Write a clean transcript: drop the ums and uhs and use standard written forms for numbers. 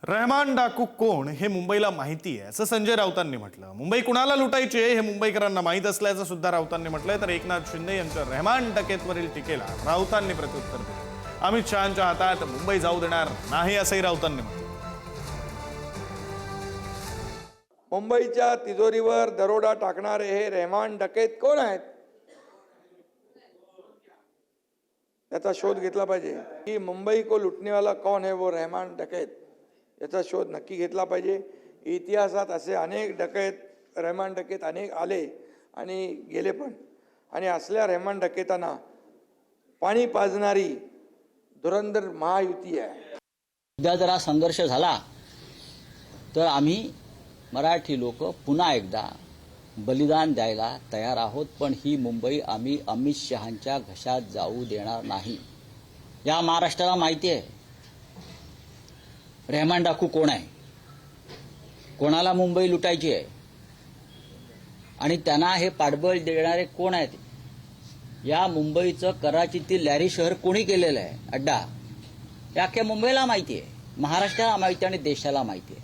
रहमान डाकू कोण हे मुंबईला माहिती आहे असं संजय राऊतांनी म्हटलं। मुंबई कुणाला लुटायची आहे हे मुंबईकरांना माहित असल्याचं सुद्धा राऊतांनी म्हटलंय। तर एकनाथ शिंदे यांच्या रहमान डकेतवरील टीकेला राऊतांनी प्रत्युत्तर दिलं। अमित शहांच्या हातात मुंबई जाऊ देणार नाही असंही राऊतांनी म्हटलं। मुंबईच्या तिजोरीवर दरोडा टाकणारे हे रहमान डकेत कोण आहेत याचा शोध घेतला पाहिजे की मुंबई को लुटने वाला कौन है वो रहमान डकैत याचा शोध नक्की घेतला पाहिजे। इतिहासात असे अनेक डकैत रहमान डकैत अनेक आले आणि गेले पण, आणि असल्या रहमान डकैतांना पाणी पाजणारी धुरंधर महायुती आहे। उद्या जर हा संघर्ष झाला तर आम्ही मराठी लोक पुन्हा एकदा बलिदान द्यायला तयार आहोत, पण ही मुंबई आम्ही अमित शहांच्या घशात जाऊ देणार नाही। या महाराष्ट्राला माहिती आहे रहमान डाकू कोण आहे, कोणाला मुंबई लुटायची आहे आणि त्यांना हे पाठबळ देणारे कोण आहेत। या मुंबईचं कराचीतील लॅरी शहर कोणी केलेलं आहे अड्डा, या अख्ख्या मुंबईला माहिती आहे, महाराष्ट्राला माहिती आहे आणि देशाला माहिती आहे।